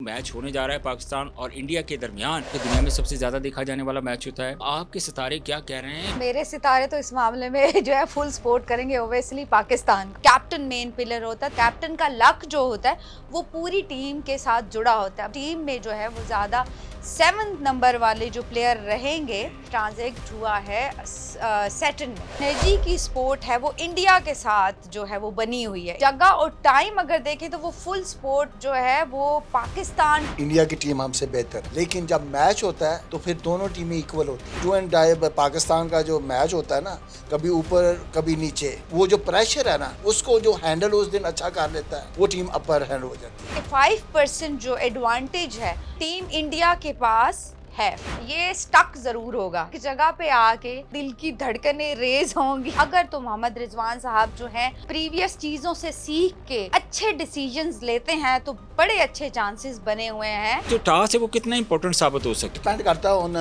Match होने जा रहा है पाकिस्तान और इंडिया के दरमियान, तो दुनिया में सबसे ज्यादा देखा जाने वाला मैच होता है। आपके सितारे क्या कह रहे हैं? मेरे सितारे तो इस मामले में जो है फुल सपोर्ट करेंगे obviously Pakistan. Captain main pillar होता है, कैप्टन का लक जो होता है वो पूरी टीम के साथ जुड़ा होता है। टीम में जो है वो ज्यादा 7 नंबर वाले जो प्लेयर रहेंगे, ट्रांजेक्ट हुआ है सेटन में। एनर्जी की स्पोर्ट है वो इंडिया के साथ जो है वो बनी हुई है। जगह और टाइम अगर देखें तो वो फुल सपोर्ट जो है वो पाकिस्तान। इंडिया की टीम हमसे बेहतर, लेकिन जब मैच होता है तो फिर दोनों टीमें इक्वल होती हैं। 2 एंड डाई पाकिस्तान का जो मैच होता है ना, कभी ऊपर कभी नीचे, वो जो प्रेशर है ना, उसको जो हैंडल उस दिन अच्छा कर लेता है वो टीम अपर हैंड हो जाती है। 5% जो एडवांटेज है टीम इंडिया के पास है, ये स्टक जरूर होगा कि जगह पे आके दिल की धड़कनें रेज होंगी। अगर तो मोहम्मद रिजवान साहब जो हैं प्रीवियस चीजों से सीख के अच्छे डिसीजंस लेते हैं तो बड़े अच्छे चांसेस बने हुए हैं। जो टॉस है वो कितना इंपॉर्टेंट साबित हो सकता डिपेंड करता है ऑन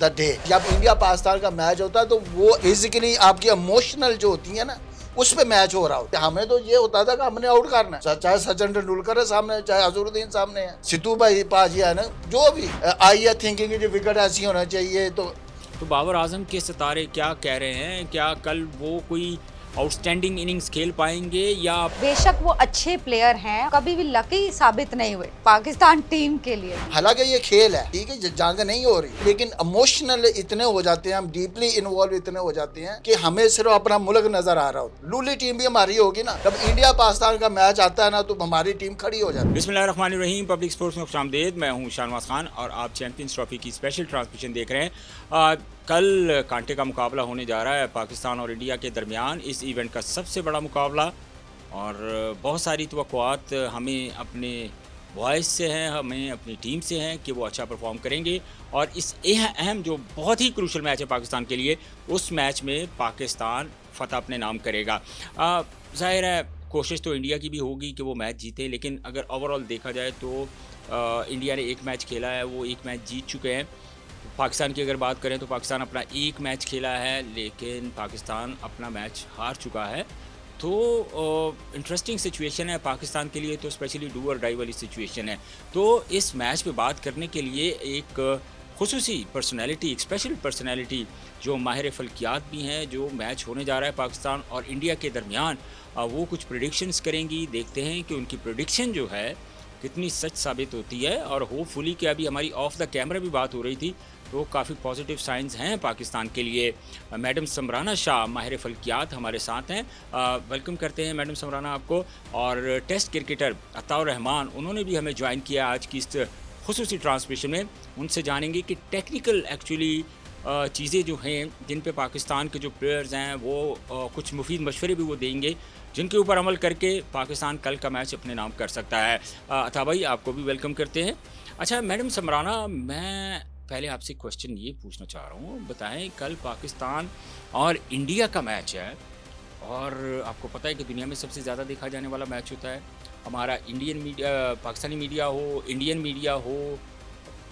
द डे। जब इंडिया पाकिस्तान का मैच होता है तो वो बेसिकली आपकी इमोशनल जो होती है ना, उस पे मैच हो रहा होता है। हमें तो ये होता था कि हमने आउट करना है, चाहे सचिन तेंदुलकर है सामने, चाहे अजहरुद्दीन सामने है, सिद्धू भाई पाजी है ना, जो भी आई है थिंकिंग कि विकेट ऐसी होना चाहिए। तो बाबर आजम के सितारे क्या कह रहे हैं? क्या कल वो कोई आउटस्टैंडिंग इनिंग्स खेल पाएंगे या? बेशक वो अच्छे प्लेयर हैं, कभी भी लकी साबित नहीं हुए पाकिस्तान टीम के लिए। हालांकि ये खेल है, ठीक है, जंग नहीं हो रही, लेकिन इमोशनल इतने हो जाते हैं, हम डीपली इन्वॉल्व इतने हो जाते हैं कि हमें सिर्फ अपना मुल्क नजर आ रहा हो। लूली टीम भी हमारी होगी ना, जब इंडिया पाकिस्तान का मैच आता है ना तो हमारी टीम खड़ी हो जाती है। बिस्मिल्लाहिर्रहमानिर्रहीम। पब्लिक स्पोर्ट्स में खुशामदीद। मैं हूं शानवाज खान और आप चैंपियंस ट्रॉफी की स्पेशल ट्रांसमिशन देख रहे हैं। कल कांटे का मुकाबला होने जा रहा है पाकिस्तान और इंडिया के दरमियान। इस इवेंट का सबसे बड़ा मुकाबला, और बहुत सारी तवक्कुआत हमें अपने बॉयज़ से हैं, हमें अपनी टीम से हैं कि वो अच्छा परफॉर्म करेंगे। और इस अहम जो बहुत ही क्रूशल मैच है पाकिस्तान के लिए, उस मैच में पाकिस्तान फ़तह अपने नाम करेगा। ज़ाहिर है कोशिश तो इंडिया की भी होगी कि वो मैच जीते, लेकिन अगर ओवरऑल देखा जाए तो इंडिया ने एक मैच खेला है, वो एक मैच जीत चुके हैं। पाकिस्तान की अगर बात करें तो पाकिस्तान अपना एक मैच खेला है, लेकिन पाकिस्तान अपना मैच हार चुका है। तो इंटरेस्टिंग सिचुएशन है पाकिस्तान के लिए, तो स्पेशली डू और डाई वाली सिचुएशन है। तो इस मैच पे बात करने के लिए एक खुसूसी पर्सनैलिटी, एक स्पेशल पर्सनैलिटी जो माहिर फल्कियात भी हैं, जो मैच होने जा रहा है पाकिस्तान और इंडिया के दरमियान, वो कुछ प्रेडिक्शंस करेंगी। देखते हैं कि उनकी प्रेडिक्शन जो है कितनी सच साबित होती है। और होपफुली कि अभी हमारी ऑफ द कैमरा भी बात हो रही थी, तो काफ़ी पॉजिटिव साइंस हैं पाकिस्तान के लिए। मैडम समराना शाह माहिर फल्कियात हमारे साथ हैं। वेलकम करते हैं मैडम समराना आपको। और टेस्ट क्रिकेटर अताउर रहमान, उन्होंने भी हमें ज्वाइन किया आज की इस खुसूसी ट्रांसमिशन में। उनसे जानेंगे कि टेक्निकल एक्चुअली चीज़ें जो हैं जिन पे पाकिस्तान के जो प्लेयर्स हैं वो कुछ मुफीद मशवरे भी वो देंगे, जिनके ऊपर अमल करके पाकिस्तान कल का मैच अपने नाम कर सकता है। अता भाई, आपको भी वेलकम करते हैं। अच्छा मैडम समराना, मैं पहले आपसे क्वेश्चन ये पूछना चाह रहा हूँ, बताएं कल पाकिस्तान और इंडिया का मैच है, और आपको पता है कि दुनिया में सबसे ज़्यादा देखा जाने वाला मैच होता है। हमारा इंडियन मीडिया, पाकिस्तानी मीडिया हो, इंडियन मीडिया हो,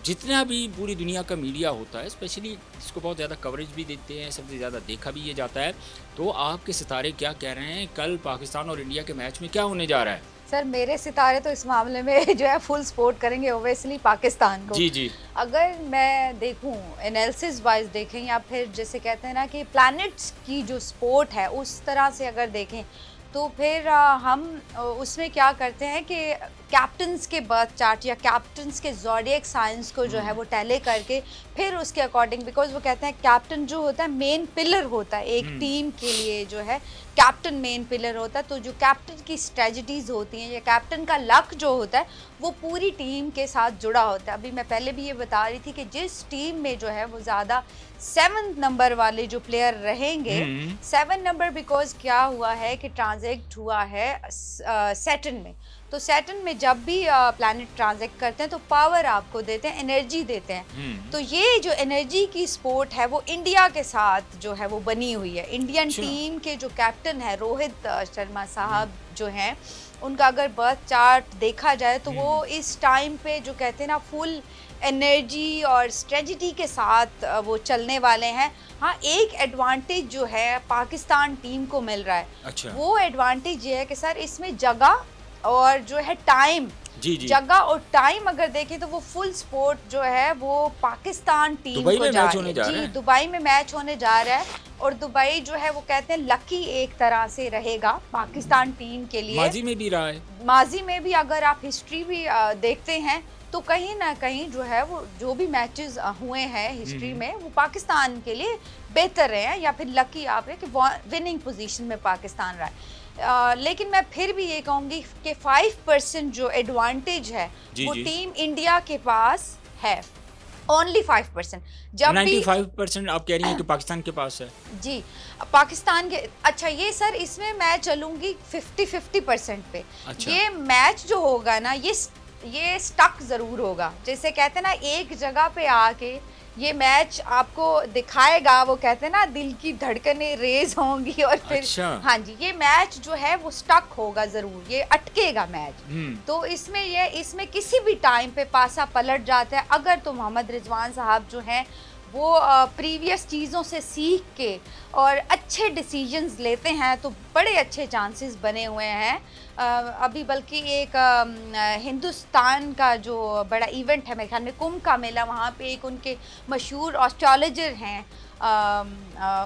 जितना भी पूरी दुनिया का मीडिया होता है, स्पेशली इसको बहुत ज़्यादा कवरेज भी देते हैं, सबसे ज़्यादा देखा भी ये जाता है। तो आपके सितारे क्या कह रहे हैं, कल पाकिस्तान और इंडिया के मैच में क्या होने जा रहा है? सर मेरे सितारे तो इस मामले में जो है फुल सपोर्ट करेंगे ओबियसली पाकिस्तान को। जी जी। अगर मैं देखूं एनालिसिस वाइज देखें, या फिर जैसे कहते हैं ना कि प्लैनेट्स की जो स्पोर्ट है उस तरह से अगर देखें, तो फिर हम उसमें क्या करते हैं कि कैप्टन्स के बर्थ चार्ट या कैप्टन्स के ज़ोडिएक साइंस को जो है वो टैली करके फिर उसके अकॉर्डिंग, बिकॉज वो कहते हैं कैप्टन जो होता है मेन पिलर होता है एक टीम के लिए, जो है कैप्टन मेन पिलर होता है। तो जो कैप्टन की स्ट्रेटजीज होती हैं या कैप्टन का लक जो होता है वो पूरी टीम के साथ जुड़ा होता है। अभी मैं पहले भी ये बता रही थी कि जिस टीम में जो है वो ज़्यादा 7 नंबर वाले जो प्लेयर रहेंगे, 7 नंबर बिकॉज क्या हुआ है कि ट्रांजेक्ट हुआ है सेटन में। तो सैटर्न में जब भी प्लैनेट ट्रांजेक्ट करते हैं तो पावर आपको देते हैं, एनर्जी देते हैं। तो ये जो एनर्जी की स्पोर्ट है वो इंडिया के साथ जो है वो बनी हुई है। इंडियन टीम के जो कैप्टन है रोहित शर्मा साहब जो हैं, उनका अगर बर्थ चार्ट देखा जाए तो वो इस टाइम पे जो कहते हैं ना फुल एनर्जी और स्ट्रेटजी के साथ वो चलने वाले हैं। हाँ, एक एडवांटेज जो है पाकिस्तान टीम को मिल रहा है। अच्छा। वो एडवांटेज ये है कि सर इसमें जगह और जो है टाइम, जी जी जगह और टाइम अगर देखें तो वो फुल सपोर्ट जो है वो पाकिस्तान टीम दुबई को में जा मैच रही होने है। जा जी, रहा है। दुबई में मैच होने जा रहा है और दुबई जो है वो कहते हैं लकी एक तरह से रहेगा पाकिस्तान टीम के लिए। माजी में भी रहा है। माजी में भी अगर आप हिस्ट्री भी देखते हैं तो कहीं ना कहीं जो है वो जो भी मैचेस हुए हैं हिस्ट्री में वो पाकिस्तान के लिए बेहतर रहे हैं, या फिर लकी आप है कि विनिंग पोजीशन में पाकिस्तान रहा है। लेकिन मैं फिर भी ये कहूँगी कि 5% जो एडवांटेज है जी, वो जी। टीम इंडिया के पास है, ओनली 5%। जब भी 95% आप कह रही हैं कि पाकिस्तान के पास है। जी पाकिस्तान के, अच्छा ये सर इसमें मैं चलूंगी 50-50% पे। अच्छा। ये मैच जो होगा ना ये स्टक जरूर होगा, जैसे कहते हैं ना एक जगह पे आके ये मैच आपको दिखाएगा, वो कहते हैं ना दिल की धड़कनें रेज होंगी और फिर अच्छा। हाँ जी ये मैच जो है वो स्टक होगा जरूर, ये अटकेगा मैच। तो इसमें किसी भी टाइम पे पासा पलट जाता है अगर तो मोहम्मद रिजवान साहब जो हैं वो प्रीवियस चीज़ों से सीख के और अच्छे डिसीजंस लेते हैं तो बड़े अच्छे चांसेस बने हुए हैं। अभी बल्कि एक हिंदुस्तान का जो बड़ा इवेंट है मेरे ख्याल में कुंभ का मेला, वहाँ पे एक उनके मशहूर एस्ट्रोलॉजर हैं,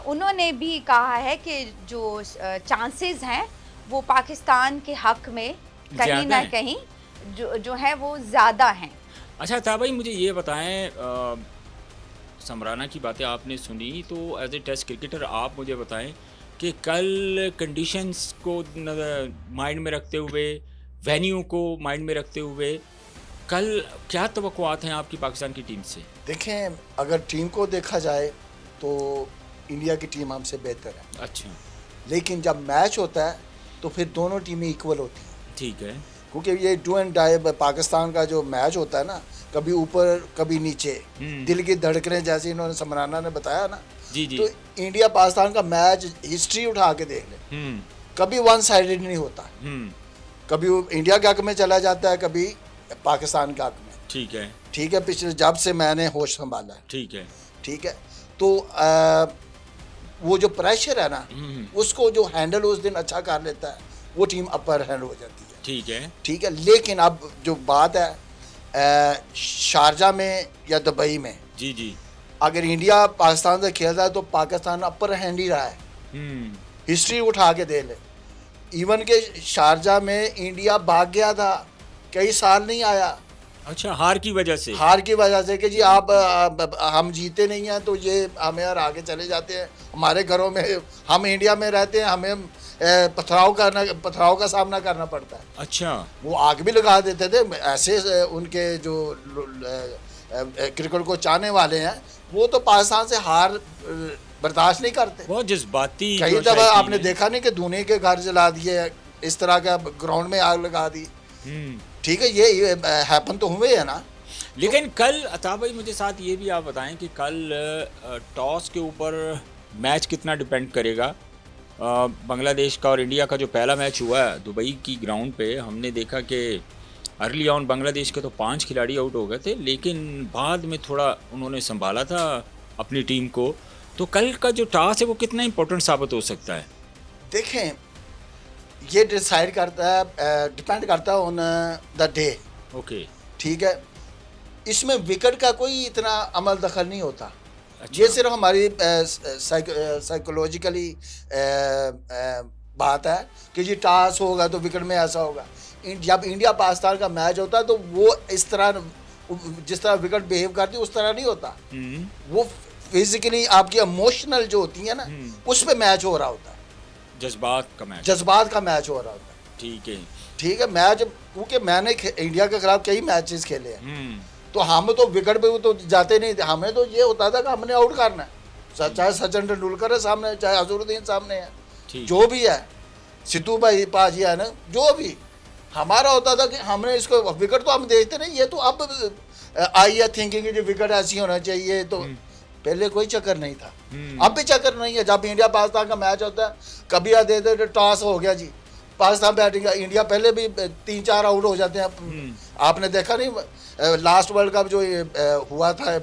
उन्होंने भी कहा है कि जो चांसेस हैं वो पाकिस्तान के हक में कहीं ज़्यादा ना हैं। कहीं जो है वो ज़्यादा हैं। अच्छा था भाई, मुझे ये बताएं, समराना की बातें आपने सुनी तो एज ए टेस्ट क्रिकेटर आप मुझे बताएं कि कल कंडीशंस को माइंड में रखते हुए, वेन्यू को माइंड में रखते हुए, कल क्या तवक्कुआत हैं आपकी पाकिस्तान की टीम से? देखें, अगर टीम को देखा जाए तो इंडिया की टीम हमसे बेहतर है, अच्छा, लेकिन जब मैच होता है तो फिर दोनों टीमें इक्वल होती हैं, ठीक है। क्योंकि ये डू एंड डाई पाकिस्तान का जो मैच होता है ना, कभी ऊपर कभी नीचे, दिल की धड़कनें जैसे इन्होंने समराना ने बताया ना, जी जी। तो इंडिया पाकिस्तान का मैच हिस्ट्री उठा के देख ले, कभी वन साइडेड नहीं होता, कभी वो इंडिया के हक में चला जाता है, कभी पाकिस्तान के हक में। ठीक है, ठीक है, पिछले जब से मैंने होश संभाला है, ठीक है, ठीक है, तो वो जो प्रेशर है ना, उसको जो हैंडल उस दिन अच्छा कर लेता है वो टीम अपर हैंड हो जाती है। ठीक है, ठीक है, लेकिन अब जो बात है शारजा में या दुबई में, जी जी, अगर इंडिया पाकिस्तान से खेलता है तो पाकिस्तान अपर हैंड ही रहा है। हिस्ट्री उठा के दे ले, इवन के शारजा में इंडिया भाग गया था, कई साल नहीं आया, अच्छा, हार की वजह से? हार की वजह से कि जी आप हम जीते नहीं हैं तो ये हमें और आगे चले जाते हैं, हमारे घरों में हम इंडिया में रहते हैं, हमें पथराव का सामना करना पड़ता है। अच्छा, वो आग भी लगा देते थे ऐसे, उनके जो क्रिकेट को चाहने वाले हैं वो तो पाकिस्तान से हार बर्दाश्त नहीं करते। बहुत जज्बाती कई जो दफा शायद आपने टीम है। देखा नहीं कि धोनी के घर जला दिए, इस तरह का ग्राउंड में आग लगा दी। ठीक है, ये हैपन तो हुए है ना। लेकिन कल अता भाई मुझे साथ ये भी आप बताएं कि कल टॉस के ऊपर मैच कितना डिपेंड करेगा। बांग्लादेश का और इंडिया का जो पहला मैच हुआ है दुबई की ग्राउंड पे, हमने देखा कि अर्ली ऑन बांग्लादेश के तो 5 खिलाड़ी आउट हो गए थे, लेकिन बाद में थोड़ा उन्होंने संभाला था अपनी टीम को। तो कल का जो टॉस है वो कितना इंपॉर्टेंट साबित हो सकता है? देखें, ये डिसाइड करता है, डिपेंड करता है ऑन द डे। ओके, ठीक है, इसमें विकेट का कोई इतना अमल दखल नहीं होता। अच्छा। ये सिर्फ हमारी साइकोलॉजिकली बात है कि जी टॉस होगा तो विकेट में ऐसा होगा। जब इंडिया पाकिस्तान का मैच होता है तो वो इस तरह, जिस तरह विकेट बिहेव करती है उस तरह नहीं होता। वो फिजिकली आपकी इमोशनल जो होती है ना, उस पर मैच हो रहा होता है, जज्बात का मैच, जज्बात का मैच हो रहा होता है। ठीक है। ठीक है, मैच, क्योंकि मैंने इंडिया के खिलाफ कई मैचेस खेले हैं, तो हम तो विकेट पे तो जाते नहीं थे, हमें तो ये होता था कि हमने आउट करना है, चाहे सचिन तेंदुलकर है सामने, चाहे अजहरुद्दीन सामने है, जो भी है, सिद्धू भाई पाजी है ना, जो भी हमारा होता था कि हमने इसको, विकेट तो हम देखते नहीं, ये तो अब आई है थिंकिंग कि विकेट ऐसी होना चाहिए, तो पहले कोई चक्कर नहीं था, अब भी चक्कर नहीं है। जब इंडिया पाकिस्तान का मैच होता है, कभी आ दे दे टॉस हो गया जी, पाकिस्तान बैटिंग, इंडिया पहले भी 3-4 आउट हो जाते हैं। आपने देखा नहीं, लास्ट वर्ल्ड कप जो हुआ था,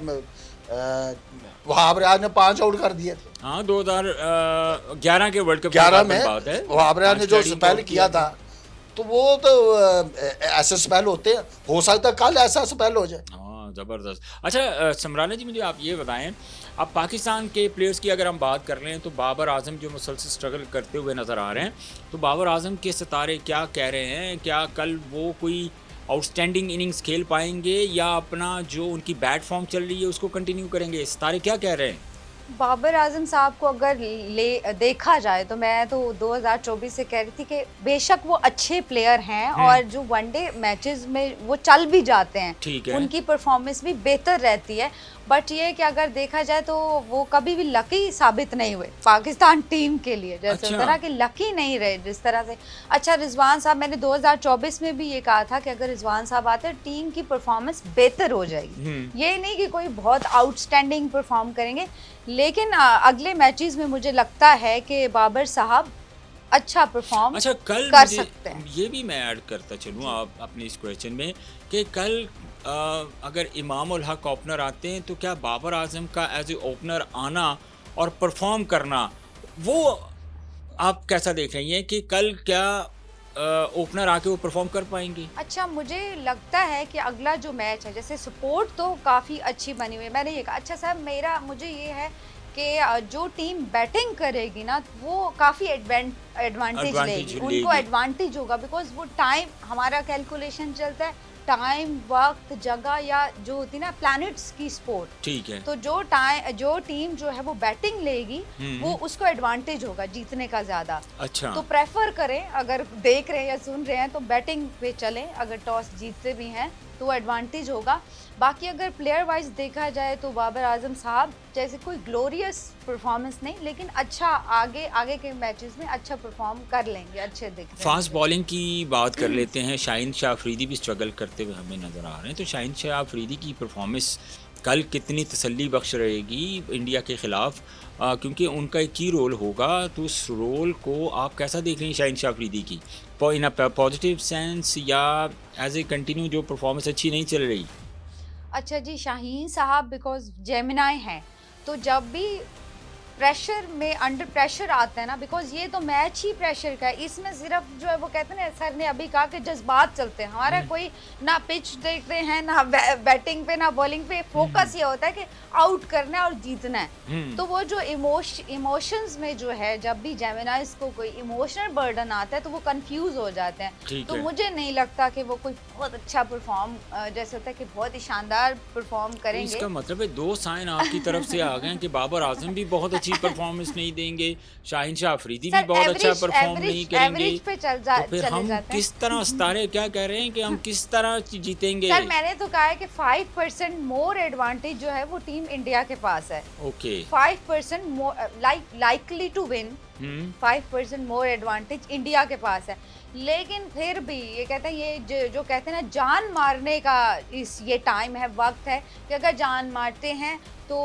वहाब रियाज ने 5 आउट कर दिए थे। हाँ, 2011 के वर्ल्ड कप 11 की में बात है। वहाब रियाज ने जो स्टार्टिंग स्पेल आउट किया था, तो वो तो ऐसे स्पेल होते हैं, हो सकता है कल ऐसा स्पेल हो जाए। हाँ, ज़बरदस्त। अच्छा समराना जी, मुझे आप ये बताएं, अब पाकिस्तान के प्लेयर्स की अगर हम बात कर लें तो बाबर आजम जो मुसलसल स्ट्रगल करते हुए नज़र आ रहे हैं, तो बाबर आजम के सितारे क्या कह रहे हैं? क्या कल वो कोई आउटस्टैंडिंग इनिंग्स खेल पाएंगे या अपना जो उनकी बैट फॉर्म चल रही है उसको कंटिन्यू करेंगे? सितारे क्या कह रहे हैं? बाबर आजम साहब को अगर देखा जाए तो मैं तो 2024 से कह रही थी कि बेशक वो अच्छे प्लेयर हैं और जो वनडे मैचेस में वो चल भी जाते हैं, ठीक है। उनकी परफॉर्मेंस भी बेहतर रहती है, बट ये कि अगर देखा जाए तो वो कभी भी लकी साबित नहीं हुए पाकिस्तान टीम के लिए, जैसे अच्छा। होता ना कि लकी नहीं रहे जिस तरह से। अच्छा, रिजवान साहब, मैंने 2024 में भी ये कहा था कि अगर रिजवान साहब आते हैं टीम की परफॉर्मेंस बेहतर हो जाएगी, ये नहीं कि कोई बहुत आउटस्टैंडिंग परफॉर्म करेंगे, लेकिन अगले मैचेस में मुझे लगता है कि बाबर साहब अच्छा परफॉर्म अच्छा, कल कर मुझे सकते हैं। ये भी मैं ऐड करता चलूँ आप अपने इस क्वेश्चन में कि कल अगर इमाम उल हक ओपनर आते हैं तो क्या बाबर आजम का एज ए ओपनर आना और परफॉर्म करना, वो आप कैसा देख रही हैं कि कल क्या ओपनर आके वो परफॉर्म कर पाएंगे? अच्छा, मुझे लगता है कि अगला जो मैच है, जैसे सपोर्ट तो काफ़ी अच्छी बनी हुई है, मैंने ये कहा। अच्छा साहब, मुझे ये है कि जो टीम बैटिंग करेगी ना वो काफ़ी एडवांटेज लेगी, उनको एडवांटेज होगा, बिकॉज वो टाइम, हमारा कैलकुलेशन चलता है टाइम, वक्त, जगह, या जो होती है ना प्लैनेट्स की स्पोर्ट, ठीक है। तो जो टीम जो है वो बैटिंग लेगी वो उसको एडवांटेज होगा जीतने का ज़्यादा। अच्छा। तो प्रेफर करें, अगर देख रहे हैं या सुन रहे हैं तो बैटिंग पे चलें, अगर टॉस जीतते भी हैं तो एडवांटेज होगा। बाकी अगर प्लेयर वाइज देखा जाए तो बाबर आजम साहब जैसे कोई ग्लोरियस परफॉर्मेंस नहीं, लेकिन अच्छा आगे के मैचेस में अच्छा परफॉर्म कर लेंगे, अच्छे दिख रहे हैं। फास्ट बॉलिंग की बात कर लेते हैं। शाहीन शाह अफरीदी भी स्ट्रगल करते हुए हमें नज़र आ रहे हैं, तो शाहीन शाह अफरीदी की परफॉर्मेंस कल कितनी तसल्ली बख्श रहेगी इंडिया के ख़िलाफ़, क्योंकि उनका एक ही रोल होगा, तो उस रोल को आप कैसा देख रही हैं शाहीन शाह अफरीदी की, इन अ पॉजिटिव सेंस या एज ए कंटिन्यू जो परफॉर्मेंस अच्छी नहीं चल रही? अच्छा जी, शाहीन साहब बिकॉज जेमिनाई हैं, तो जब भी प्रेशर में अंडर प्रेशर आता है ना, बिकॉज ये तो मैच ही प्रेशर का है, इसमें सिर्फ जो है वो कहते हैं ना, सर ने अभी कहा कि जज्बात चलते हैं हमारा, कोई ना पिच देखते हैं, ना बैटिंग पे, ना बॉलिंग पे, फोकस ये होता है कि आउट करना है और जीतना है। तो वो जो इमोशंस में जो है, जब भी जेमिनाइज को कोई इमोशनल बर्डन आता है तो वो कंफ्यूज हो जाते हैं, तो मुझे नहीं लगता कि वो कोई बहुत अच्छा परफॉर्म, जैसे होता है कि बहुत ही शानदार परफॉर्म करेंगे। इसका मतलब है दो साइन आपकी तरफ से आ गए हैं कि बाबर आजम भी बहुत अच्छी परफॉर्मेंस नहीं देंगे, शाहीन शाह अफरीदी भी बहुत अच्छा परफॉर्म नहीं करेंगे, तो फिर हम किस तरह, सितारे क्या कह रहे हैं कि हम किस तरह जीतेंगे? सर मैंने तो कहा है कि 5% मोर एडवांटेज जो है वो टीम इंडिया के पास है। Okay. 5% likely to win, 5% more advantage India के पास है, लेकिन फिर भी ये कहते हैं, ये जो कहते हैं ना, जान मारने का ये टाइम है, वक्त है कि अगर जान मारते हैं तो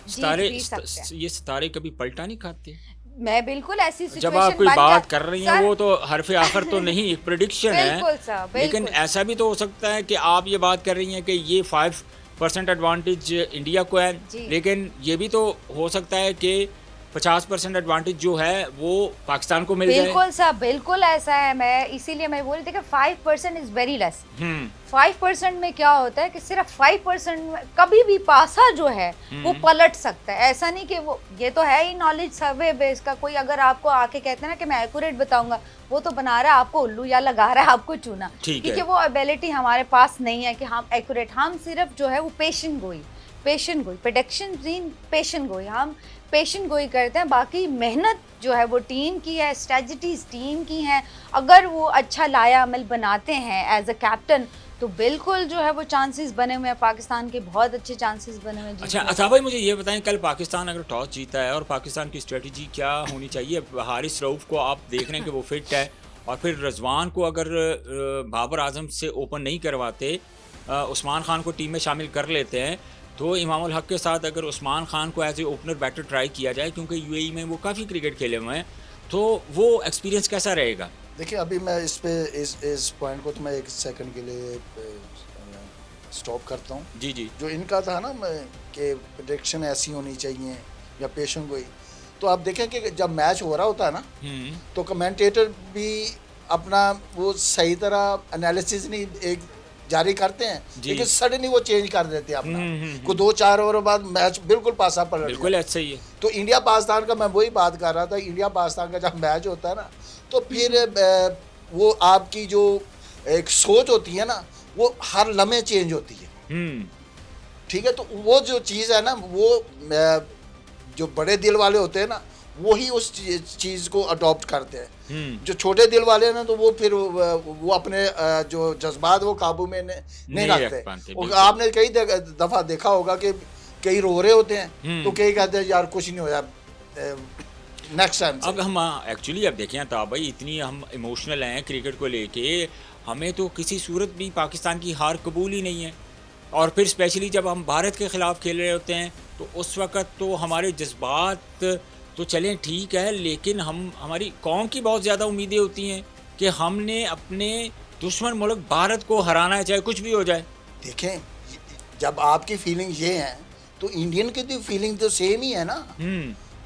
ये सितारे कभी पलटा नहीं खाते? मैं बिल्कुल ऐसी सिचुएशन जब आप कोई बात कर रही हैं, वो तो हरफ आखिर तो नहीं, एक प्रेडिक्शन है, बिल्कुल सर, लेकिन ऐसा भी तो हो सकता है कि आप ये बात कर रही हैं कि ये 5% एडवांटेज इंडिया को है, लेकिन ये भी तो हो सकता है कि 50% एडवांटेज जो है वो पाकिस्तान को मिल जाए। बिल्कुल सर, बिल्कुल ऐसा है, मैं इसीलिए मैं बोल रही थी कि 5% इज वेरी लेस। 5% में क्या होता है कि सिर्फ 5% में कभी भी पासा जो है वो पलट सकता है, ऐसा नहीं कि वो, ये तो है ही नॉलेज सर्वे बेस का, कोई अगर आपको आके कहते हैं ना कि मैं एक्यूरेट बताऊंगा, वो तो बना रहा है आपको उल्लू या लगा रहा है आपको चूना, क्योंकि वो एबिलिटी हमारे पास नहीं है कि हम एक्यूरेट, हम सिर्फ जो है वो पेशेंट गोई, प्रेडिक्शन पेशेंट गोई, हम पेशेंट गोई करते हैं, बाकी मेहनत जो है वो टीम की है, स्ट्रेटजीज टीम की हैं, अगर वो अच्छा लाया अमल बनाते हैं एज अ कैप्टन तो बिल्कुल जो है वो चांसेस बने हुए हैं, पाकिस्तान के बहुत अच्छे चांसेस बने हुए हैं। अच्छा अता भाई, मुझे ये बताएं, कल पाकिस्तान अगर टॉस जीता है और पाकिस्तान की स्ट्रेटजी क्या होनी चाहिए? हारिस रऊफ को आप देख रहे हैं कि वो फिट है, और फिर रजवान को अगर बाबर आजम से ओपन नहीं करवाते, उस्मान खान को टीम में शामिल कर लेते हैं, तो इमाम उल हक के साथ अगर उस्मान खान को as a opener batter try किया जाए, क्योंकि यूएई में वो काफ़ी क्रिकेट खेले हुए हैं, तो वो एक्सपीरियंस कैसा रहेगा? देखिए, अभी मैं इस पॉइंट को तो मैं एक सेकंड के लिए स्टॉप करता हूँ। जी जी। जो इनका था ना कि प्रेडिक्शन ऐसी होनी चाहिए या पेशेंट गोई, तो आप देखें कि जब मैच हो रहा होता है ना, तो कमेंटेटर भी अपना वो सही तरह एनालिसिस नहीं एक जारी करते हैं, जी। लेकिन सडनली वो चेंज कर देते हैं अपना को 2-4 ओवर बाद मैच बिल्कुल पासा पलट बिल्कुल जाता है। ऐसा ही है। तो इंडिया पाकिस्तान का मैं वही बात कर रहा था, इंडिया पाकिस्तान का जब मैच होता है ना तो फिर वो आपकी जो एक सोच होती है ना वो हर लम्हे चेंज होती है, ठीक है। तो वो जो चीज़ है ना वो जो बड़े दिल वाले होते हैं ना वही उस चीज़ को अडॉप्ट करते हैं। जो छोटे दिल वाले हैं ना तो वो फिर वो अपने जो जज्बात वो काबू में नहीं रख रखते। पाते, और बिल्कुल। आपने कई दफ़ा देखा होगा कि कई रो रहे होते हैं तो कई कहते हैं यार कुछ नहीं होया नेक्स्ट टाइम। अब हम एक्चुअली अब देखें ताब भाई, इतनी हम इमोशनल हैं क्रिकेट को लेके, हमें तो किसी सूरत भी पाकिस्तान की हार कबूल ही नहीं है। और फिर स्पेशली जब हम भारत के ख़िलाफ़ खेल रहे होते हैं तो उस वक़्त तो हमारे जज्बात तो चलें ठीक है, लेकिन हमारी कौम की बहुत ज़्यादा उम्मीदें होती हैं कि हमने अपने दुश्मन मुल्क भारत को हराना है, चाहे कुछ भी हो जाए। देखें जब आपकी फीलिंग ये है तो इंडियन की तो फीलिंग तो सेम ही है ना।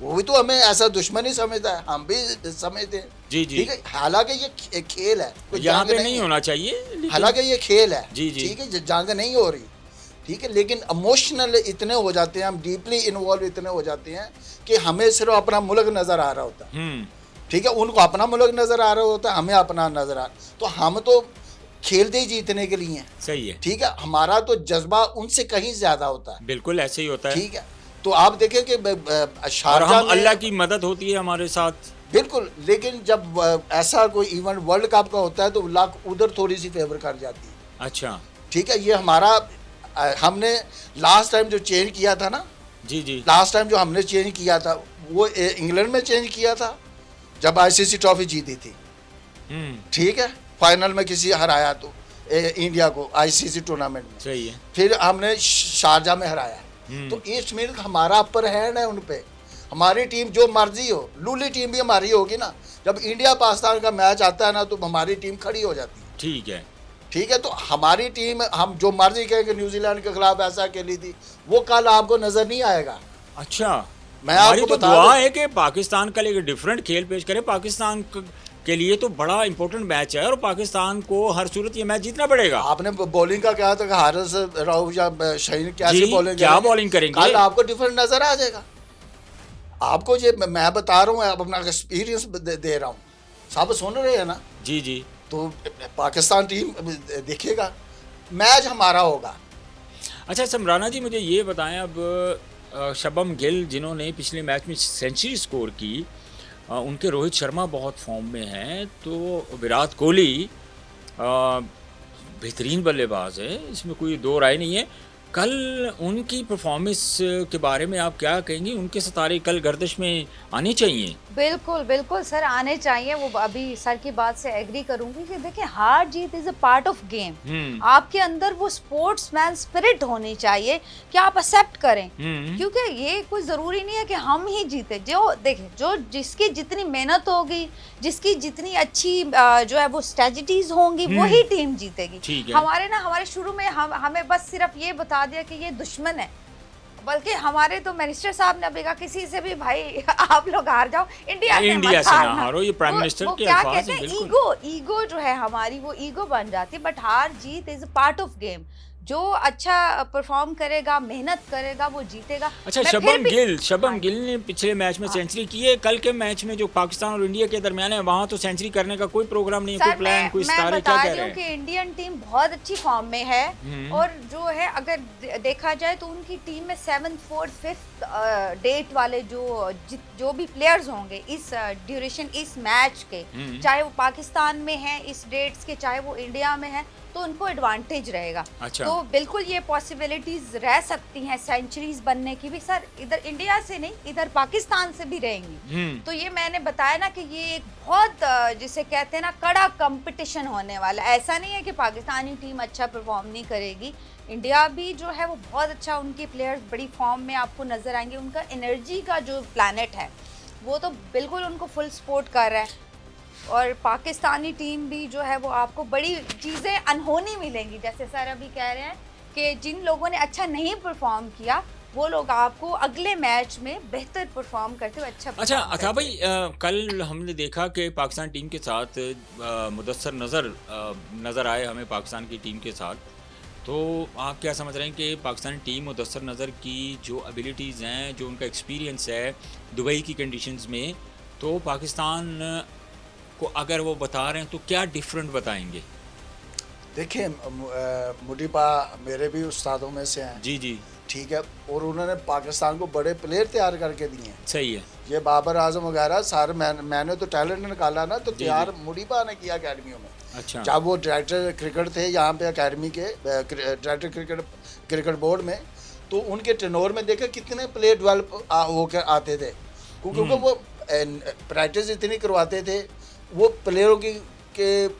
वो भी तो हमें ऐसा दुश्मन ही समझता है, हम भी समझते हैं। जी जी। ठीक है, हालांकि ये खेल है, कोई यहाँ जंग पे नहीं है। होना चाहिए, लेकिन हालांकि ये खेल है, जी जी। ठीक है, जंग नहीं हो रही, ठीक है, लेकिन इमोशनल इतने हो जाते हैं, हम डीपली इन्वॉल्व इतने हो जाते हैं कि हमें सिर्फ अपना मुल्क नज़र आ रहा होता है, ठीक है, उनको अपना मुल्क नज़र आ रहा होता है, हमें अपना नज़र आ, तो हम तो खेलते ही जीतने के लिए हैं। सही है, ठीक है, हमारा तो जज्बा उनसे कहीं ज़्यादा होता है। बिल्कुल ऐसे ही होता है। ठीक है, तो आप देखें कि और शारजाह हम में अल्लाह की मदद होती है हमारे साथ। बिल्कुल, लेकिन जब ऐसा कोई इवेंट वर्ल्ड कप का होता है तो लक उधर थोड़ी सी फेवर कर जाती है। अच्छा, ठीक है, ये हमारा हमने लास्ट टाइम जो चेंज किया था ना, जी जी। लास्ट टाइम जो हमने चेंज किया था वो इंग्लैंड में चेंज किया था जब आईसीसी ट्रॉफी जीती थी। ठीक है, फाइनल में किसी हराया तो इंडिया को आईसीसी टूर्नामेंट में, सही है। फिर हमने शारजाह में हराया। तो इस मिनट हमारा अपर हैंड है उन पे। हमारी टीम जो मर्जी हो, लूली टीम भी हमारी होगी ना, जब इंडिया पाकिस्तान का मैच आता है ना तो हमारी टीम खड़ी हो जाती है। ठीक है, ठीक है, तो हमारी टीम हम जो मर्जी कहें कि न्यूजीलैंड के खिलाफ ऐसा खेली थी, वो कल आपको नजर नहीं आएगा। अच्छा, मैं हमारी आपको तो बता दुआ दूं, है कि पाकिस्तान कल एक डिफरेंट खेल पेश करे। पाकिस्तान के लिए तो बड़ा इंपॉर्टेंट मैच है और पाकिस्तान को हर सूरत ये मैच जीतना पड़ेगा। आपने बॉलिंग का कहा था कि हारिस राउफ या शहीन कैसी जी, बॉलिंग क्या बॉलिंग करेंगे? कल आपको डिफरेंट नजर आ जाएगा। आपको ये मैं बता रहा हूँ, अपना एक्सपीरियंस दे रहा हूँ, सब सुन रहे हैं ना। जी जी। तो पाकिस्तान टीम देखिएगा, मैच हमारा होगा। अच्छा समराना जी, मुझे ये बताएं, अब शबम गिल जिन्होंने पिछले मैच में सेंचुरी स्कोर की, उनके रोहित शर्मा बहुत फॉर्म में हैं, तो विराट कोहली बेहतरीन बल्लेबाज है, इसमें कोई दो राय नहीं है। कल उनकी परफॉर्मेंस के बारे में आप क्या कहेंगी? उनके सितारे कल गर्दिश में आने चाहिए? बिल्कुल बिल्कुल सर, आने चाहिए। वो अभी सर की बात से एग्री करूंगी कि देखिए हार जीत is a part of game. आपके अंदर वो स्पोर्ट्समैन स्पिरिट होनी चाहिए कि आप एक्सेप्ट करें, क्योंकि ये कोई जरूरी नहीं है कि हम ही जीते। जो देखिए, जो जिसकी जितनी मेहनत होगी, जिसकी जितनी अच्छी जो है वो स्ट्रेटजीज होंगी, वही टीम जीतेगी। हमारे ना हमारे शुरू में हमें बस सिर्फ ये बता दिया कि ये दुश्मन है, बल्कि हमारे तो मिनिस्टर साहब ने अभी कहा किसी से भी भाई आप लोग हार जाओ, इंडिया से ना हारो। ये प्राइम मिनिस्टर के क्या अल्फाज कहते हैं, हैं, ईगो जो है हमारी, वो ईगो बन जाती है। बट हार जीत इज पार्ट ऑफ गेम। जो अच्छा परफॉर्म करेगा, मेहनत करेगा, वो जीतेगा। अच्छा, शबम गिल ने पिछले मैच में सेंचुरी की है। कल के मैच में जो पाकिस्तान और इंडिया के दरमियान है, वहां तो सेंचुरी करने का कोई प्रोग्राम नहीं है, कोई प्लान, कोई सितारे, क्या कह रहे हैं? कि इंडियन टीम बहुत अच्छी फॉर्म में है, और जो है अगर देखा जाए तो उनकी टीम में 7th, 4th, 5th डेट वाले जो भी प्लेयर्स होंगे इस ड्यूरेशन इस मैच के, चाहे वो पाकिस्तान में है इस डेट्स के, चाहे वो इंडिया में है, तो उनको एडवांटेज रहेगा। अच्छा। तो बिल्कुल ये पॉसिबिलिटीज रह सकती हैं सेंचुरीज बनने की भी सर, इधर इंडिया से नहीं, इधर पाकिस्तान से भी रहेंगी। तो ये मैंने बताया ना कि ये एक बहुत जिसे कहते हैं ना कड़ा कंपटीशन होने वाला। ऐसा नहीं है कि पाकिस्तानी टीम अच्छा परफॉर्म नहीं करेगी, इंडिया भी जो है वो बहुत अच्छा, उनके प्लेयर्स बड़ी फॉर्म में आपको नजर आएंगे। उनका एनर्जी का जो प्लैनेट है वो तो बिल्कुल उनको फुल सपोर्ट कर रहा है, और पाकिस्तानी टीम भी जो है वो आपको बड़ी चीज़ें अनहोनी मिलेंगी। जैसे सर अभी कह रहे हैं कि जिन लोगों ने अच्छा नहीं परफॉर्म किया वो लोग आपको अगले मैच में बेहतर परफॉर्म करते हुए अच्छा अच्छा perform अथा करते भाई, कल हमने देखा कि पाकिस्तान टीम के साथ मुदस्सर नज़र आए हमें पाकिस्तान की टीम के साथ। तो आप क्या समझ रहे हैं कि पाकिस्तानी टीम मुदस्सर नज़र की जो एबिलिटीज़ हैं, जो उनका एक्सपीरियंस है दुबई की कंडीशंस में, तो पाकिस्तान को अगर वो बता रहे हैं तो क्या डिफरेंट बताएंगे? देखिए मुडीपा मेरे भी उस्तादों में से हैं, जी जी, ठीक है, और उन्होंने पाकिस्तान को बड़े प्लेयर तैयार करके दिए हैं। सही है। ये बाबर आजम वगैरह सारे मैंने तो टैलेंट निकाला ना, तो जी, तैयार मुडीपा ने किया अकेडमियों में। अच्छा, जब वो डायरेक्टर क्रिकेट थे यहाँ पे अकेडमी के डायरेक्टर क्रिकेट बोर्ड में, तो उनके टेनोर में देखा कितने प्लेयर डेवलप होकर आते थे, क्योंकि वो प्रैक्टिस इतनी करवाते थे, वो प्लेयरों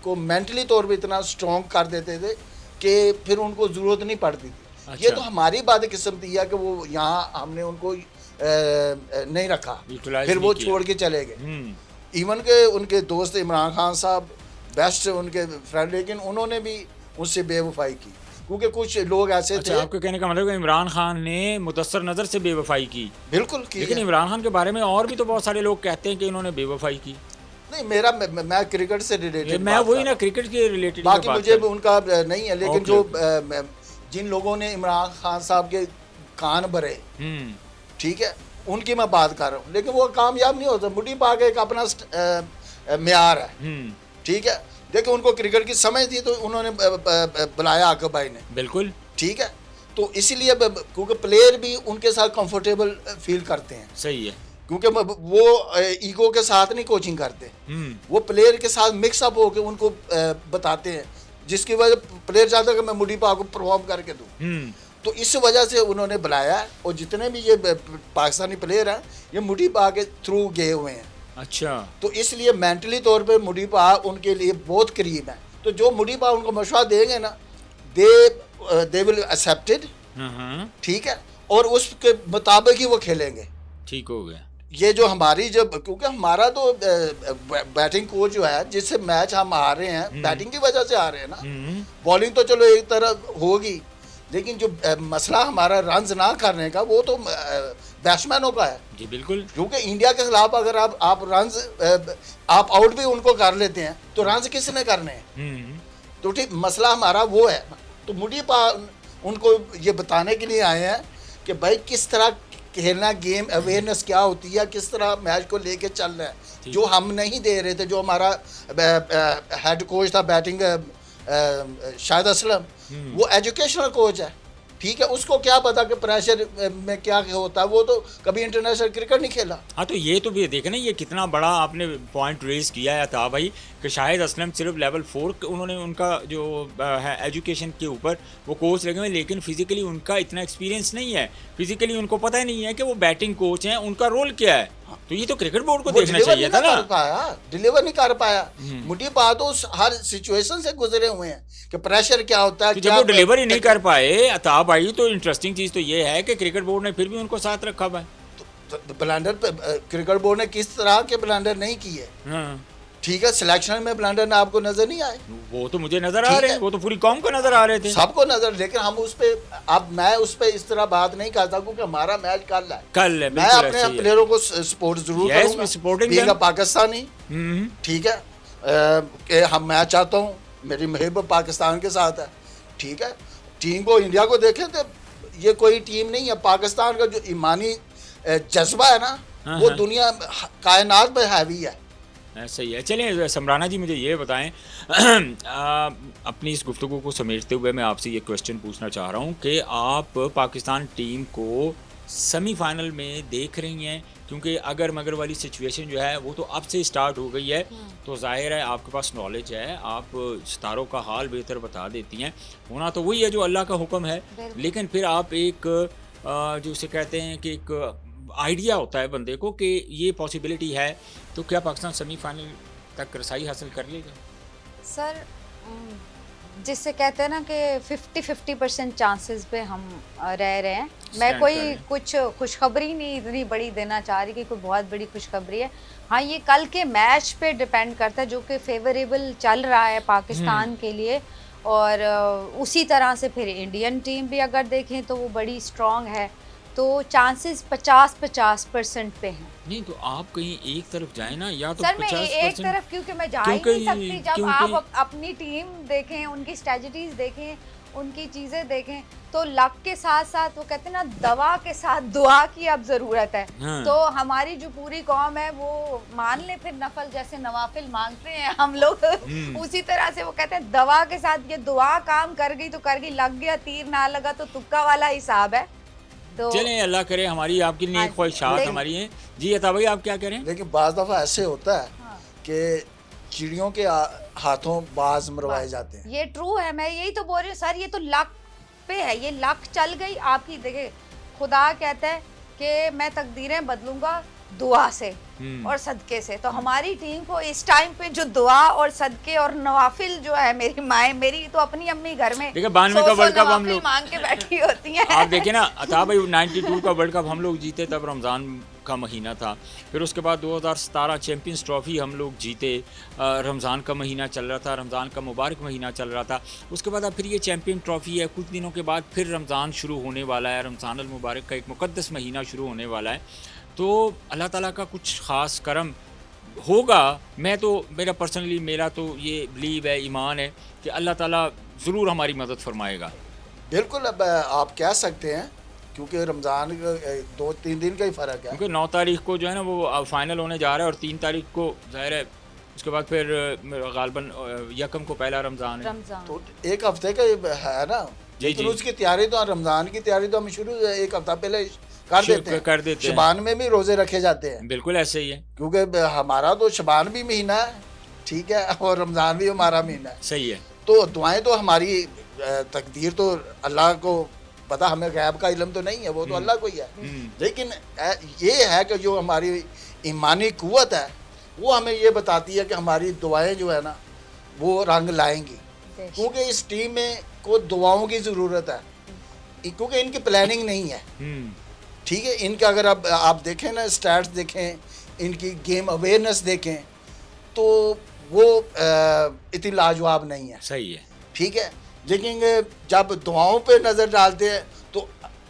को मेंटली तौर पे इतना स्ट्रॉन्ग कर देते थे कि फिर उनको ज़रूरत नहीं पड़ती थी। अच्छा। ये तो हमारी बदकिस्मती है कि वो यहाँ हमने उनको नहीं रखा, Utilize फिर नहीं वो किया। छोड़ के चले गए। इवन के उनके दोस्त इमरान खान साहब बेस्ट उनके फ्रेंड, लेकिन उन्होंने भी उससे बेवफाई की, क्योंकि कुछ लोग ऐसे अच्छा, थे। आपके कहने का मतलब है इमरान खान ने मुदस्सर नज़र से बेवफाई की। बिल्कुल की लेकिन है। इमरान खान के बारे में और भी तो बहुत सारे लोग कहते हैं कि इन्होंने बेवफाई की। नहीं, मैं क्रिकेट से रिलेटेड मैं वही ना क्रिकेट के रिलेटेड बाकी मुझे भी उनका नहीं है, लेकिन ओके, जो जिन लोगों ने इमरान खान साहब के कान भरे, ठीक है, उनकी मैं बात कर रहा हूँ, लेकिन वो कामयाब नहीं होता। मुडी पाक एक अपना म्यार है, ठीक है। देखो उनको क्रिकेट की समझ थी तो उन्होंने बुलाया आकिब भाई ने, बिल्कुल ठीक है। तो इसलिए क्योंकि प्लेयर भी उनके साथ कंफर्टेबल फील करते हैं, सही है। क्योंकि वो ईगो के साथ नहीं कोचिंग करते, वो प्लेयर के साथ मिक्सअप होकर उनको बताते हैं, जिसकी वजह प्लेयर चाहता है कि मैं मुडी पाक को परफॉर्म करके दूँ। तो इस वजह से उन्होंने बुलाया है, और जितने भी ये पाकिस्तानी प्लेयर हैं ये मुडी पाक के थ्रू गए हुए हैं। अच्छा, तो इसलिए मेंटली तौर पे मुडी पाक उनके लिए बहुत करीब है। तो जो मुडी पाक उनको मशवरा देंगे ना, दे विल एक्सेप्टेड, ठीक है, और उसके मुताबिक ही वो खेलेंगे। ठीक हो गया। ये जो हमारी क्योंकि हमारा तो बैटिंग कोच जो है, जिससे मैच हम आ रहे हैं, बैटिंग की वजह से आ रहे हैं ना। बॉलिंग तो चलो एक तरह होगी, लेकिन जो मसला हमारा रन्स ना करने का, वो तो बैट्समैनों का है। जी बिल्कुल। क्योंकि इंडिया के खिलाफ अगर आप रन्स आप आउट भी उनको कर लेते हैं, तो रन्स किसने करने हैं? तो ठीक मसला हमारा वो है। तो मुडी उनको ये बताने के लिए आए हैं कि भाई किस तरह खेलना, गेम अवेयरनेस क्या होती है, किस तरह मैच को लेके चल रहा है, जो हम नहीं दे रहे थे। जो हमारा हेड कोच था बैटिंग, शाहिद असलम, वो एजुकेशनल कोच है, ठीक है। उसको क्या पता कि प्रेशर में क्या होता है, वो तो कभी इंटरनेशनल क्रिकेट नहीं खेला। हाँ, तो ये तो भी देखे ना, ये कितना बड़ा आपने पॉइंट रेज किया है था भाई, कि शाहिद असलम सिर्फ लेवल 4 उन्होंने उनका जो है एजुकेशन के ऊपर वो कोच लगे हुए, लेकिन फिजिकली उनका इतना एक्सपीरियंस नहीं है। फिजिकली उनको पता ही नहीं है कि वो बैटिंग कोच हैं, उनका रोल क्या है। तो ये तो क्रिकेट बोर्ड को देखना चाहिए था ना। डिलीवर नहीं कर पाया। मुडी पाक तो हर सिचुएशन से गुजरे हुए हैं कि प्रेशर क्या होता है। तो जब वो डिलीवरी नहीं कर पाए अता भाई, तो इंटरेस्टिंग चीज़ तो ये है कि क्रिकेट बोर्ड ने फिर भी उनको साथ रखा हुआ है। ब्लंडर क्रिकेट बोर्ड ने किस तरह के ब्लंडर नहीं किए, ठीक है। सिलेक्शन में ब्लंडर आपको नजर नहीं आए? वो तो मुझे नजर आ रहे हैं, वो तो पूरी कौम को नजर आ रहे थे, सबको नजर। लेकिन हम उस पे मैं उस पे इस तरह बात नहीं करता, क्योंकि हमारा मैच कल है। कल है, मैं अपने प्लेयरों को सपोर्ट जरूर करूंगा, बीइंग पाकिस्तानी, ठीक है। मैं चाहता हूँ, मेरी मुहिब पाकिस्तान के साथ है, ठीक है। टीम को, इंडिया को देखें तो ये कोई टीम नहीं है। पाकिस्तान का जो ईमानी जज्बा है ना, वो दुनिया कायनात में हैवी है। सही है। चलिए समराना जी, मुझे ये बताएं, अपनी इस गुफ्तगू को समेटते हुए मैं आपसे ये क्वेश्चन पूछना चाह रहा हूँ कि आप पाकिस्तान टीम को सेमीफाइनल में देख रही हैं, क्योंकि अगर मगर वाली सिचुएशन जो है वो तो अब से स्टार्ट हो गई है, तो जाहिर है आपके पास नॉलेज है, आप सितारों का हाल बेहतर बता देती हैं। होना तो वही है जो अल्लाह का हुक्म है, लेकिन फिर आप एक जो उसे कहते हैं कि एक आइडिया होता है बंदे को कि ये पॉसिबिलिटी है, तो क्या पाकिस्तान सेमीफाइनल तक रसाई हासिल कर लेगा? सर, जिससे कहते हैं ना कि 50-50% चांसेस पे हम रह रहे हैं। मैं कोई कुछ खुशखबरी नहीं इतनी बड़ी देना चाह रही कि कोई बहुत बड़ी खुशखबरी है। हाँ, ये कल के मैच पे डिपेंड करता है, जो कि फेवरेबल चल रहा है पाकिस्तान के लिए। और उसी तरह से फिर इंडियन टीम भी अगर देखें तो वो बड़ी स्ट्रॉन्ग है। तो चांसेस 50-50% पे हैं। नहीं तो आप कहीं एक तरफ जाए ना, या तो सर मैं 50% एक तरफ क्योंकि मैं जा ही नहीं सकती। जब क्योंकि आप अपनी टीम देखें, उनकी स्ट्रेटजीज देखें, उनकी चीज़ें देखें, तो लक के साथ साथ वो कहते हैं ना, दवा के साथ दुआ की अब ज़रूरत है। हाँ। तो हमारी जो पूरी कौम है वो मान ले फिर नफल जैसे नवाफिल मांगते हैं हम लोग उसी तरह से वो कहते हैं दवा के साथ ये दुआ काम कर गई तो कर गई, लग गया तीर ना लगा तो तुक्का वाला हिसाब है। तो चलें, अल्लाह करे हमारी आपकी हाँ, नेक ख्वाहिशात लेकिन- हमारी हैं। जी अता भाई, आप क्या कह रहे हैं? लेकिन बाज़ दफ़ा ऐसे होता है हाँ। कि चिड़ियों के हाथों बाज मरवाए जाते हैं। ये ट्रू है, मैं यही तो बोल रही हूँ सर, ये तो लक पे है, ये लक चल गई आपकी। देखिए खुदा कहता है कि मैं तकदीरें बदलूंगा दुआ से और सदके से। तो हमारी टीम को इस टाइम पे जो दुआ और सदके और नवाफिल जो है, मेरी माएँ, मेरी तो अपनी अम्मी घर में देखिए 92 का वर्ल्ड कप हम नवाफिल लोग मांग के बैठी होती हैं। आप देखिए ना अता भाई, 92 का वर्ल्ड कप हम लोग जीते, तब रमज़ान का महीना था। फिर उसके बाद 2017 चैम्पियंस ट्रॉफ़ी हम लोग जीते, रमज़ान का महीना चल रहा था, रमज़ान का मुबारक महीना चल रहा था। उसके बाद अब फिर ये चैम्पियन ट्रॉफ़ी है, कुछ दिनों के बाद फिर रमज़ान शुरू होने वाला है, रमज़ान अल मुबारक का एक मुक़द्दस महीना शुरू होने वाला है। तो अल्लाह ताला का कुछ ख़ास करम होगा। मैं तो मेरा तो ये बिलीव है, ईमान है कि अल्लाह ताला ज़रूर हमारी मदद फरमाएगा। बिल्कुल, अब आप कह सकते हैं क्योंकि रमज़ान 2-3 दिन का ही फ़र्क है। क्योंकि 9 तारीख को जो है ना वो फाइनल होने जा रहा है, और 3 तारीख को ज़ाहिर है उसके बाद फिर गालबन यकम को पहला रमज़ान है। रमजान तो एक हफ्ते का है ना, जी, लेकिन जी। उसकी तैयारी तो रमज़ान की तैयारी तो हम शुरू एक हफ्ता पहले कर देते हैं। कर देते हैं। शबान में भी रोज़े रखे जाते हैं बिल्कुल ऐसे ही है, क्योंकि हमारा तो शबान भी महीना है, ठीक है, और रमज़ान भी हमारा महीना है। सही है। तो दुआएं तो हमारी तकदीर तो अल्लाह को पता, हमें गैब का इल्म तो नहीं है, वो तो अल्लाह को ही है। लेकिन ये है कि जो हमारी ईमानी कुव्वत है वो हमें ये बताती है कि हमारी दुआएं जो है ना वो रंग लाएंगी, क्योंकि इस टीम में को दुआओं की ज़रूरत है, क्योंकि इनकी प्लानिंग नहीं है, ठीक है। इनका अगर आप देखें ना, स्टैट्स देखें, इनकी गेम अवेयरनेस देखें, तो वो इतनी लाजवाब नहीं है, सही है। ठीक है। लेकिन जब दुआओं पे नज़र डालते हैं तो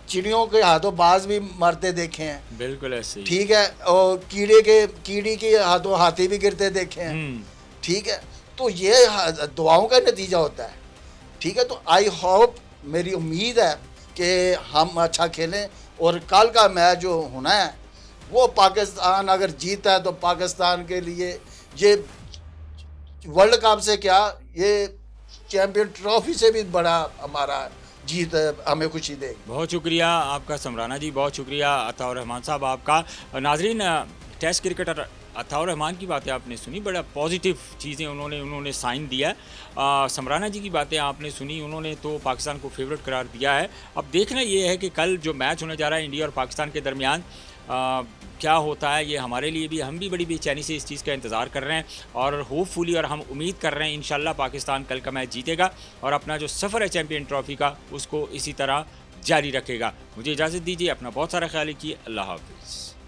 चिड़ियों के हाथों बाज भी मरते देखे हैं, बिल्कुल ऐसे ही। ठीक है, और कीड़ी के हाथों हाथी भी गिरते देखे हैं, ठीक है। तो ये दुआओं का नतीजा होता है, ठीक है। तो आई होप, मेरी उम्मीद है कि हम अच्छा खेलें, और कल का मैच जो होना है वो पाकिस्तान अगर जीता है तो पाकिस्तान के लिए ये वर्ल्ड कप से क्या, ये चैम्पियन ट्रॉफी से भी बड़ा हमारा जीत हमें खुशी देगी। बहुत शुक्रिया आपका समराना जी, बहुत शुक्रिया अताउर रहमान साहब आपका। नाजरीन, टेस्ट क्रिकेटर अताउर रहमान की बातें आपने सुनी, बड़ा पॉजिटिव चीज़ें उन्होंने साइन दिया। समराना जी की बातें आपने सुनी, उन्होंने तो पाकिस्तान को फेवरेट करार दिया है। अब देखना ये है कि कल जो मैच होने जा रहा है इंडिया और पाकिस्तान के दरमियान क्या होता है। ये हमारे लिए भी, हम भी बड़ी बेचैनी से इस चीज़ का इंतज़ार कर रहे हैं, और होपफुली और हम उम्मीद कर रहे हैं इंशाल्लाह पाकिस्तान कल का मैच जीतेगा और अपना जो सफ़र है चैम्पियन ट्रॉफ़ी का उसको इसी तरह जारी रखेगा। मुझे इजाज़त दीजिए, अपना बहुत सारा ख्याल रखिए। अल्लाह हाफ़िज़।